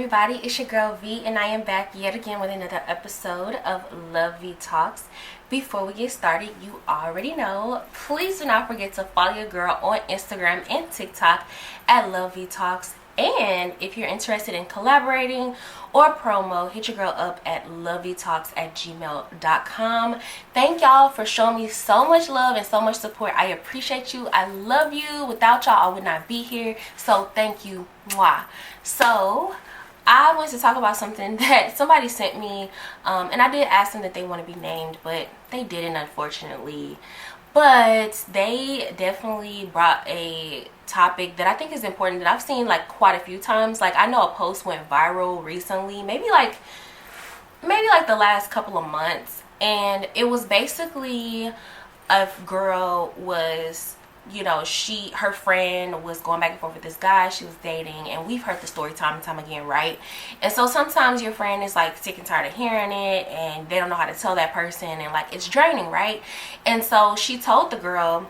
everybody, it's your girl V, and I am back yet again with another episode of LoveVeeTalks. Before we get started, you already know, please do not forget to follow your girl on Instagram and TikTok at LoveVeeTalks. And if you're interested in collaborating or promo, hit your girl up at loveveetalks@gmail.com. Thank y'all for showing me so much love and so much support. I appreciate you. I love you. Without y'all, I would not be here. So thank you. Mwah. So I wanted to talk about something that somebody sent me, and I did ask them that they want to be named, but they didn't, unfortunately. But they definitely brought a topic that I think is important, that I've seen like quite a few times. Like, I know a post went viral recently, maybe like the last couple of months, and it was basically a girl was, you know, her friend was going back and forth with this guy she was dating, and we've heard the story time and time again, right? And so sometimes your friend is like sick and tired of hearing it, and they don't know how to tell that person, and like it's draining, right? And so she told the girl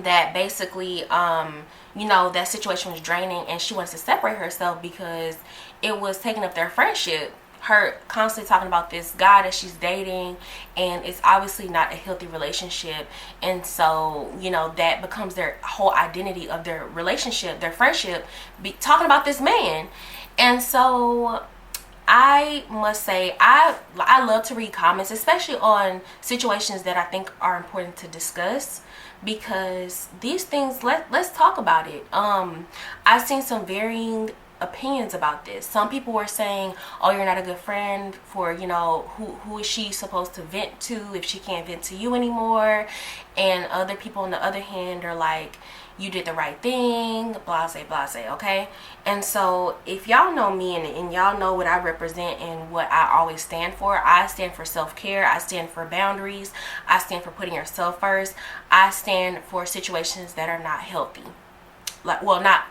that basically you know, that situation was draining, and she wants to separate herself because it was taking up their friendship, her constantly talking about this guy that she's dating, and it's obviously not a healthy relationship. And so, you know, that becomes their whole identity of their relationship, their friendship, talking about this man. And so I must say, I love to read comments, especially on situations that I think are important to discuss, because these things, let's talk about it. I've seen some varying opinions about this. Some people were saying, oh, you're not a good friend for, you know, who is she supposed to vent to if she can't vent to you anymore? And other people on the other hand are like, you did the right thing, blase blase, okay? And so if y'all know me, and y'all know what I represent and what I always stand for, I stand for self-care, I stand for boundaries, I stand for putting yourself first, I stand for situations that are not healthy. Like, well, not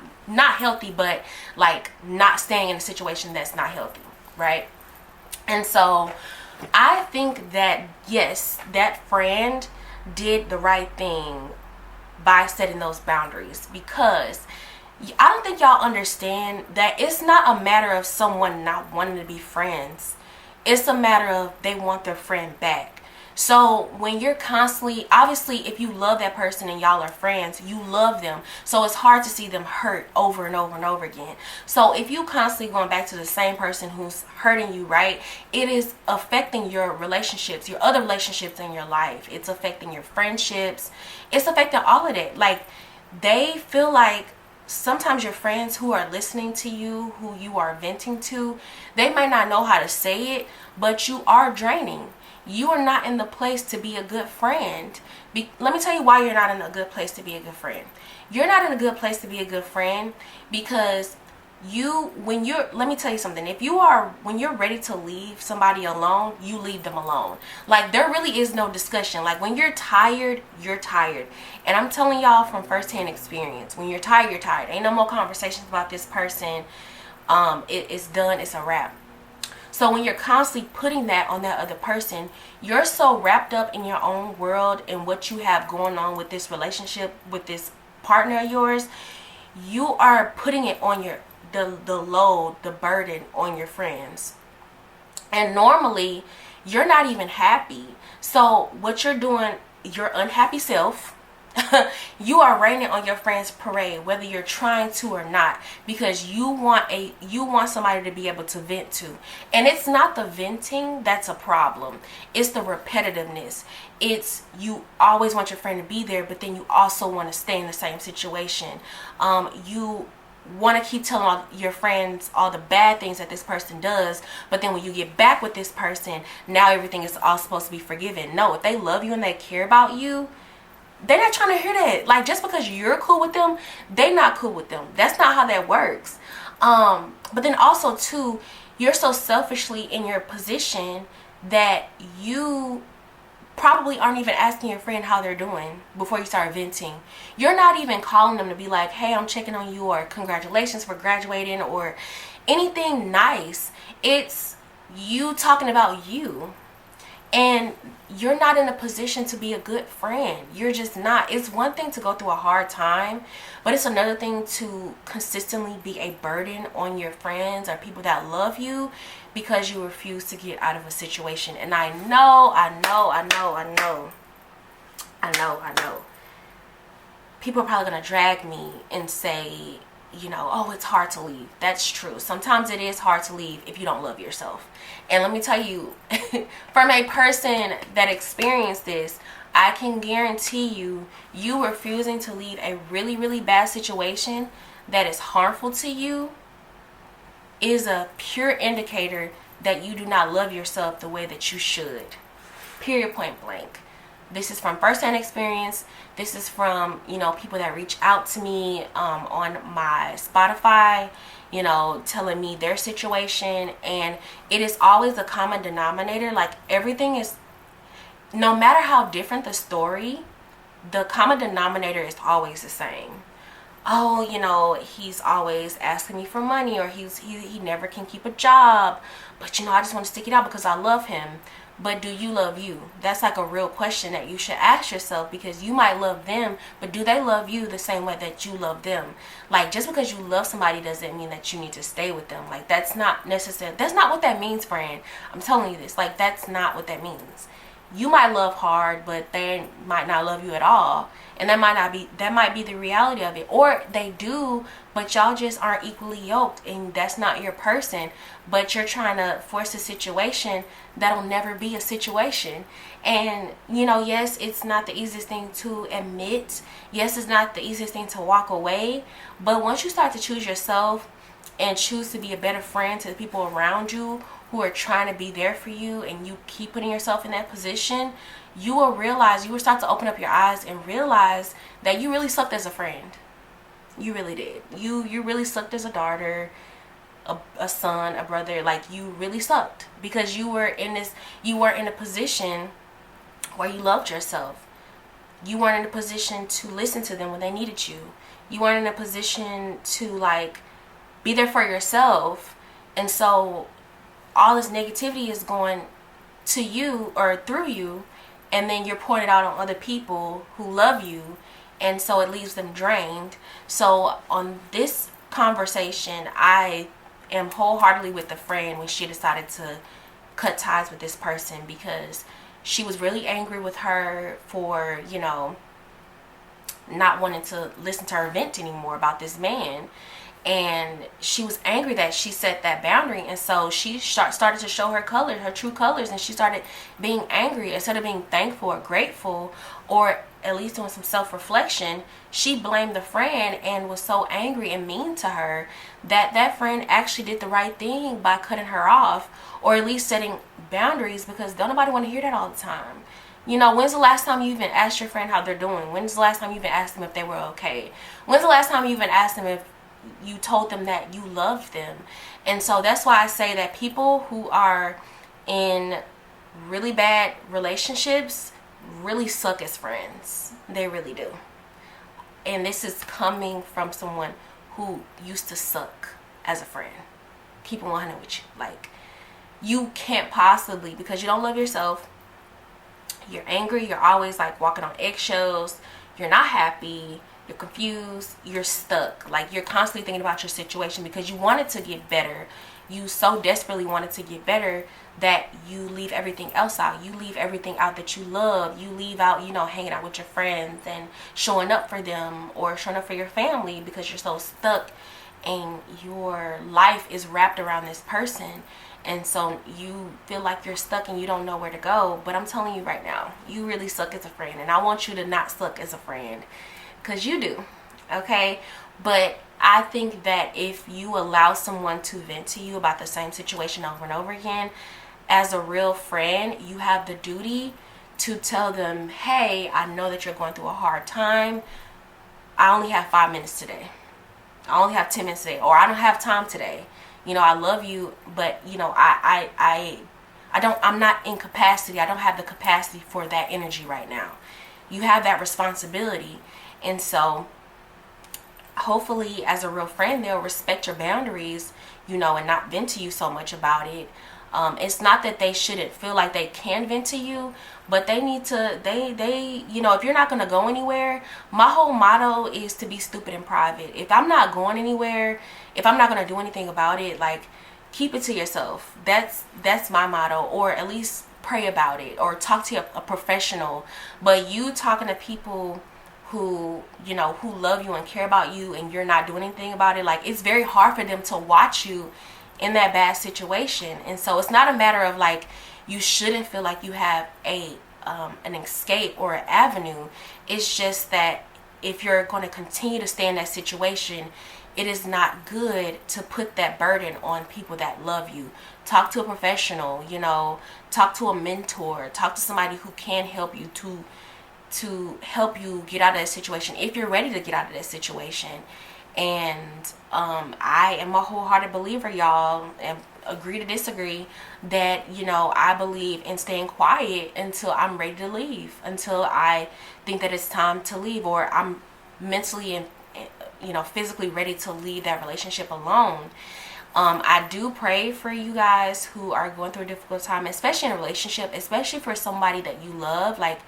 healthy, but like not staying in a situation that's not healthy, right? And so I think that, yes, that friend did the right thing by setting those boundaries, because I don't think y'all understand that it's not a matter of someone not wanting to be friends. It's a matter of they want their friend back. So when you're constantly, obviously, if you love that person and y'all are friends, you love them. So it's hard to see them hurt over and over and over again. So if you constantly going back to the same person who's hurting you, right, it is affecting your relationships, your other relationships in your life. It's affecting your friendships. It's affecting all of that. Like, they feel like sometimes your friends who are listening to you, who you are venting to, they might not know how to say it, but you are draining. You are not in the place to be a good friend. Let me tell you why you're not in a good place to be a good friend. You're not in a good place to be a good friend because let me tell you something. When you're ready to leave somebody alone, you leave them alone. Like, there really is no discussion. Like, when you're tired, you're tired. And I'm telling y'all from firsthand experience, when you're tired, you're tired. Ain't no more conversations about this person. It's done. It's a wrap. So when you're constantly putting that on that other person, you're so wrapped up in your own world and what you have going on with this relationship, with this partner of yours, you are putting it on the load, the burden on your friends. And normally, you're not even happy. So what you're doing, your unhappy self, you are raining on your friend's parade, whether you're trying to or not, because you want somebody to be able to vent to. And it's not the venting that's a problem. It's the repetitiveness. It's, you always want your friend to be there, but then you also want to stay in the same situation. You want to keep telling all your friends all the bad things that this person does, but then when you get back with this person, now everything is all supposed to be forgiven. No, if they love you and they care about you, they're not trying to hear that. Like, just because you're cool with them, they're not cool with them. That's not how that works. But then also too, you're so selfishly in your position that you probably aren't even asking your friend how they're doing before you start venting. You're not even calling them to be like, hey, I'm checking on you, or congratulations for graduating, or anything nice. It's you talking about you. And you're not in a position to be a good friend. You're just not. It's one thing to go through a hard time, but it's another thing to consistently be a burden on your friends or people that love you because you refuse to get out of a situation. And I know people are probably going to drag me and say, you know, oh, it's hard to leave. That's true. Sometimes it is hard to leave if you don't love yourself. And let me tell you, from a person that experienced this, I can guarantee you, you refusing to leave a really, really bad situation that is harmful to you is a pure indicator that you do not love yourself the way that you should. Period, point blank. This is from first-hand experience. This is from, you know, people that reach out to me on my Spotify, you know, telling me their situation. And it is always a common denominator. Like, everything is, no matter how different the story, the common denominator is always the same. Oh, you know, he's always asking me for money, or he never can keep a job. But, you know, I just want to stick it out because I love him. But do you love you? That's like a real question that you should ask yourself, because you might love them, but do they love you the same way that you love them? Like, just because you love somebody doesn't mean that you need to stay with them. Like, that's not necessary. That's not what that means, friend. I'm telling you this. Like, that's not what that means. You might love hard, but they might not love you at all. And that might be the reality of it. Or they do, but y'all just aren't equally yoked, and that's not your person. But you're trying to force a situation that'll never be a situation. And, you know, yes, it's not the easiest thing to admit. Yes, it's not the easiest thing to walk away. But once you start to choose yourself and choose to be a better friend to the people around you who are trying to be there for you, and you keep putting yourself in that position, you will realize, you will start to open up your eyes and realize that you really sucked as a friend. You really did. You really sucked as a daughter, a son, a brother. Like, you really sucked because you weren't in a position where you loved yourself. You weren't in a position to listen to them when they needed you. You weren't in a position to, like, be there for yourself. And so all this negativity is going to you or through you, and then you're pouring it out on other people who love you, and so it leaves them drained. So on this conversation, I am wholeheartedly with the friend when she decided to cut ties with this person, because she was really angry with her for, you know, not wanting to listen to her vent anymore about this man. And she was angry that she set that boundary, and so she started to show her colors, her true colors, and she started being angry instead of being thankful or grateful, or at least doing some self-reflection. She blamed the friend and was so angry and mean to her that that friend actually did the right thing by cutting her off, or at least setting boundaries, because don't nobody want to hear that all the time. You know, when's the last time you even asked your friend how they're doing? When's the last time you even asked them if they were okay? When's the last time you even asked them if you told them that you loved them? And so that's why I say that people who are in really bad relationships really suck as friends. They really do. And this is coming from someone who used to suck as a friend. Keep it 100 with you. Like, you can't possibly, because you don't love yourself, you're angry, you're always like walking on eggshells, you're not happy, you're confused, you're stuck. Like, you're constantly thinking about your situation because you wanted to get better. You so desperately wanted to get better that you leave everything else out. You leave everything out that you love. You leave out, you know, hanging out with your friends and showing up for them or showing up for your family because you're so stuck and your life is wrapped around this person. And so you feel like you're stuck and you don't know where to go. But I'm telling you right now, you really suck as a friend. And I want you to not suck as a friend, because you do, okay? But I think that if you allow someone to vent to you about the same situation over and over again, as a real friend, you have the duty to tell them, hey, I know that you're going through a hard time. I only have 5 minutes today. I only have 10 minutes today. Or I don't have time today. You know, I love you, but, you know, I'm not in capacity. I don't have the capacity for that energy right now. You have that responsibility. And so hopefully as a real friend, they'll respect your boundaries, you know, and not vent to you so much about it. It's not that they shouldn't feel like they can vent to you, but they need to, they you know, if you're not going to go anywhere, my whole motto is to be stupid in private. If I'm not going anywhere, if I'm not going to do anything about it, like, keep it to yourself. That's my motto. Or at least pray about it, or talk to a professional. But you talking to people who, you know, who love you and care about you, and you're not doing anything about it, like, it's very hard for them to watch you in that bad situation. And so it's not a matter of like, you shouldn't feel like you have an escape or an avenue. It's just that if you're going to continue to stay in that situation, it is not good to put that burden on people that love you. Talk to a professional, you know, talk to a mentor, talk to somebody who can help you to help you get out of that situation if you're ready to get out of that situation. And I am a wholehearted believer, y'all, and agree to disagree, that, you know, I believe in staying quiet until I'm ready to leave, until I think that it's time to leave, or I'm mentally and, you know, physically ready to leave that relationship alone. I do pray for you guys who are going through a difficult time, especially in a relationship, especially for somebody that you love. Like,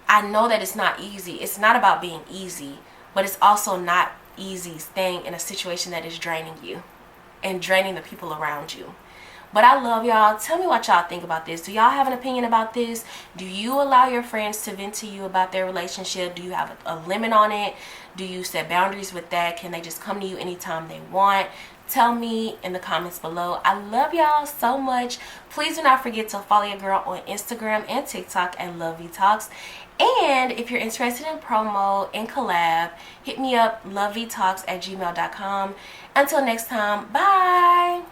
I know that it's not easy. It's not about being easy, but it's also not easy staying in a situation that is draining you and draining the people around you. But I love y'all. Tell me what y'all think about this. Do y'all have an opinion about this? Do you allow your friends to vent to you about their relationship? Do you have a limit on it? Do you set boundaries with that? Can they just come to you anytime they want? Tell me in the comments below. I love y'all so much. Please do not forget to follow your girl on Instagram and TikTok at LoveVeeTalks. And if you're interested in promo and collab, hit me up, loveveetalks@gmail.com. Until next time, bye.